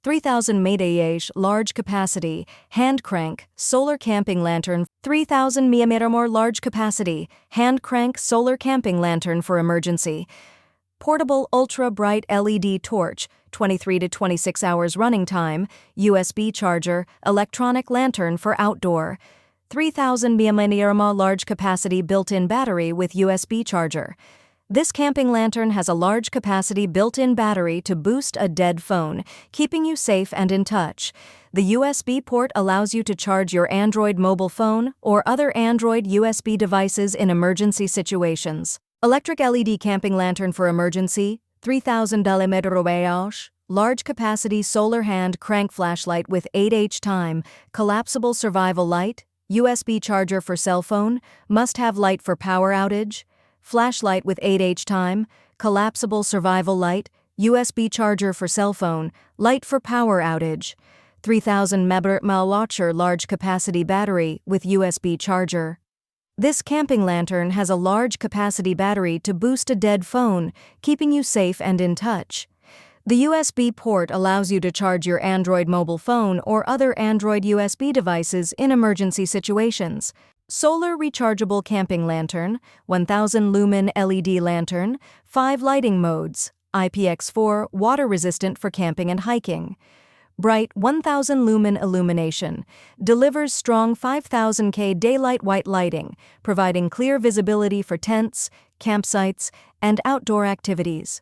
3000 mAh large capacity, hand crank, solar camping lantern. 3000 mAh large capacity, hand crank solar camping lantern for emergency. Portable ultra bright LED torch, 23 to 26 hours running time, USB charger, electronic lantern for outdoor. 3000 mAh large capacity built-in battery with USB charger. This camping lantern has a large capacity built-in battery to boost a dead phone, keeping you safe and in touch. The USB port allows you to charge your Android mobile phone or other Android USB devices in emergency situations. Electric LED camping lantern for emergency, 3000 mAh, large capacity solar hand crank flashlight with 8H time, collapsible survival light, USB charger for cell phone, must-have light for power outage, flashlight with 8H time, collapsible survival light, USB charger for cell phone, light for power outage. 3000 mAh large capacity battery with USB charger. This camping lantern has a large capacity battery to boost a dead phone, keeping you safe and in touch. The USB port allows you to charge your Android mobile phone or other Android USB devices in emergency situations. Solar rechargeable camping lantern, 1000 lumen LED lantern, 5 lighting modes, IPX4 water resistant for camping and hiking. Bright 1000 lumen illumination, delivers strong 5000K daylight white lighting, providing clear visibility for tents, campsites, and outdoor activities.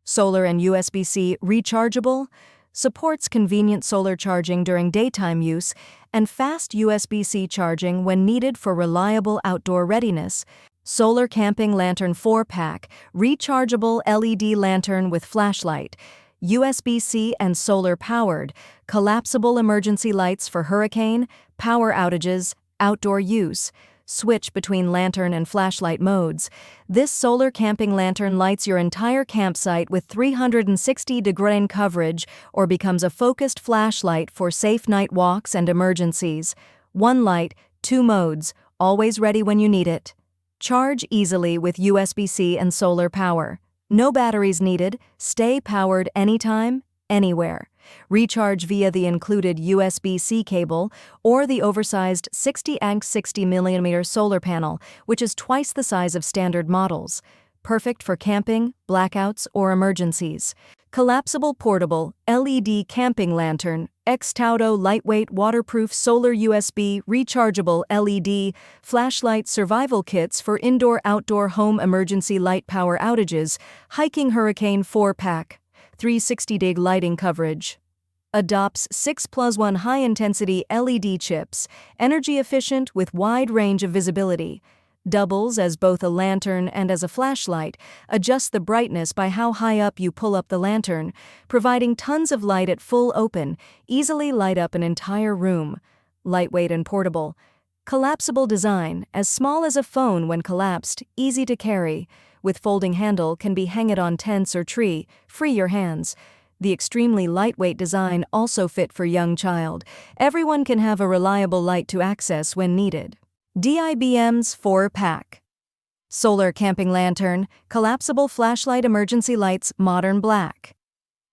Solar and USB-C rechargeable, supports convenient solar charging during daytime use and fast USB-C charging when needed for reliable outdoor readiness. Solar camping lantern 4-pack, rechargeable LED lantern with flashlight, USB-C and solar-powered, collapsible emergency lights for hurricane, power outages, outdoor use. Switch between lantern and flashlight modes. This solar camping lantern lights your entire campsite with 360-degree coverage or becomes a focused flashlight for safe night walks and emergencies. One light, 2 modes, always ready when you need it. Charge easily with USB-C and solar power. No batteries needed, stay powered anytime, anywhere. Recharge via the included USB-C cable or the oversized 60-amp 60mm solar panel, which is twice the size of standard models. Perfect for camping, blackouts, or emergencies. Collapsible portable LED camping lantern, X-Taudo lightweight waterproof solar USB rechargeable LED flashlight survival kits for indoor-outdoor home emergency light power outages, hiking hurricane 4-pack. 360-dig lighting coverage. Adopts 6+1 high-intensity LED chips, energy efficient with wide range of visibility. Doubles as both a lantern and as a flashlight, adjusts the brightness by how high up you pull up the lantern, providing tons of light at full open, easily light up an entire room. Lightweight and portable. Collapsible design, as small as a phone when collapsed, easy to carry. With folding handle can be hang it on tents or tree, free your hands. The extremely lightweight design also fit for young child. Everyone can have a reliable light to access when needed. DIBM's 4-pack. Solar camping lantern, collapsible flashlight emergency lights modern black.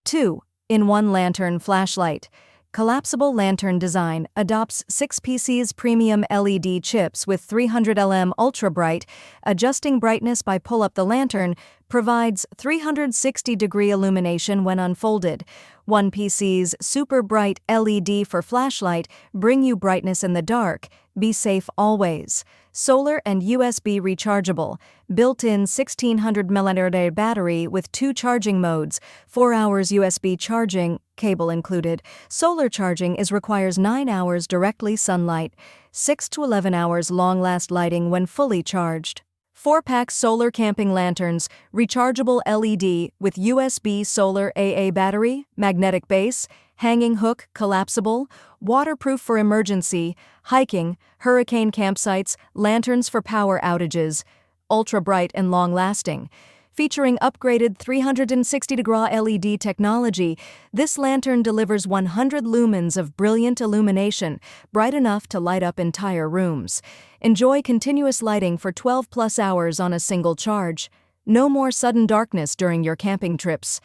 2-in-1 lantern flashlight. Collapsible lantern design adopts 6 PC's premium LED chips with 300 LM ultra bright, adjusting brightness by pull up the lantern, provides 360-degree illumination when unfolded. 1 PC's super bright LED for flashlight bring you brightness in the dark. Be safe always. Solar and USB rechargeable, built-in 1600 mAh battery with 2 charging modes, 4 hours USB charging, cable included. Solar charging requires 9 hours directly sunlight, 6 to 11 hours long-last lighting when fully charged. 4-pack solar camping lanterns, rechargeable LED with USB solar AA battery, magnetic base, hanging hook, collapsible, waterproof for emergency, hiking, hurricane campsites, lanterns for power outages, ultra bright and long-lasting. Featuring upgraded 360-degree LED technology, this lantern delivers 100 lumens of brilliant illumination, bright enough to light up entire rooms. Enjoy continuous lighting for 12+ hours on a single charge. No more sudden darkness during your camping trips.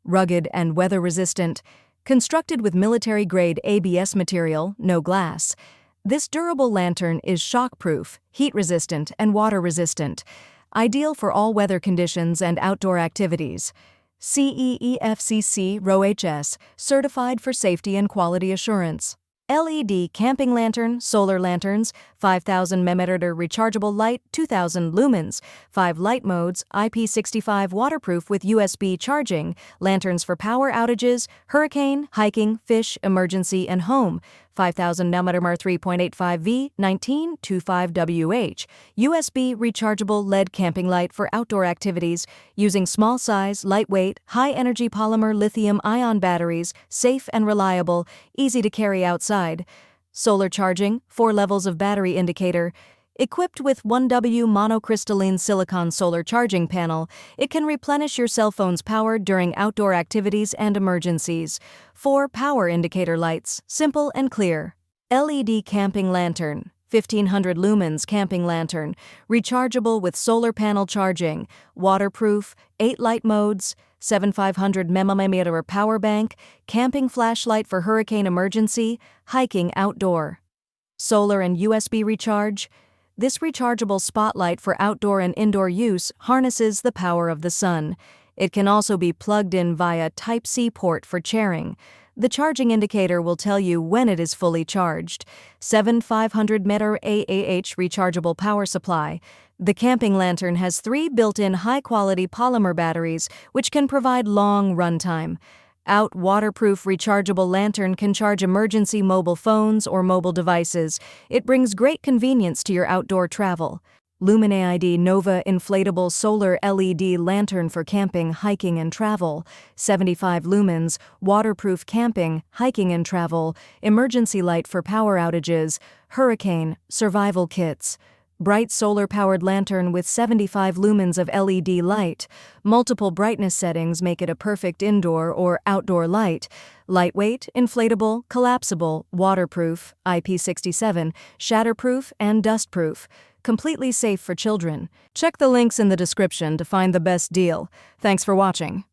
Rugged and weather-resistant, Constructed with military-grade ABS material, no glass, this durable lantern is shock-proof, heat-resistant, and water-resistant, ideal for all weather conditions and outdoor activities. CEEFCC RoHS, certified for safety and quality assurance. LED camping lantern, solar lanterns, 5000 mAh rechargeable light, 2000 lumens, 5 light modes, IP65 waterproof with USB charging, lanterns for power outages, hurricane, hiking, fish, emergency, and home, 5000 mAh 3.85V, 1925WH, USB rechargeable LED camping light for outdoor activities, using small size, lightweight, high-energy polymer lithium-ion batteries, safe and reliable, easy to carry outside. Solar charging, 4 levels of battery indicator. Equipped with 1W monocrystalline silicon solar charging panel, it can replenish your cell phone's power during outdoor activities and emergencies. 4 power indicator lights, simple and clear. LED camping lantern, 1500 lumens camping lantern, rechargeable with solar panel charging, waterproof, 8 light modes, 7500 mAh power bank, camping flashlight for hurricane emergency, hiking outdoor. Solar and USB recharge. This rechargeable spotlight for outdoor and indoor use harnesses the power of the sun. It can also be plugged in via Type-C port for chairing. The charging indicator will tell you when it is fully charged. 7500 mAh rechargeable power supply. The camping lantern has 3 built-in high-quality polymer batteries, which can provide long runtime. Waterproof rechargeable lantern can charge emergency mobile phones or mobile devices. It brings great convenience to your outdoor travel. Luminaid Nova inflatable solar LED lantern for camping, hiking, and travel. 75 lumens, waterproof camping, hiking, and travel. Emergency light for power outages, hurricane, survival kits. Bright solar-powered lantern with 75 lumens of LED light. Multiple brightness settings make it a perfect indoor or outdoor light. Lightweight, inflatable, collapsible, waterproof, IP67, shatterproof, and dustproof. Completely safe for children. Check the links in the description to find the best deal. Thanks for watching.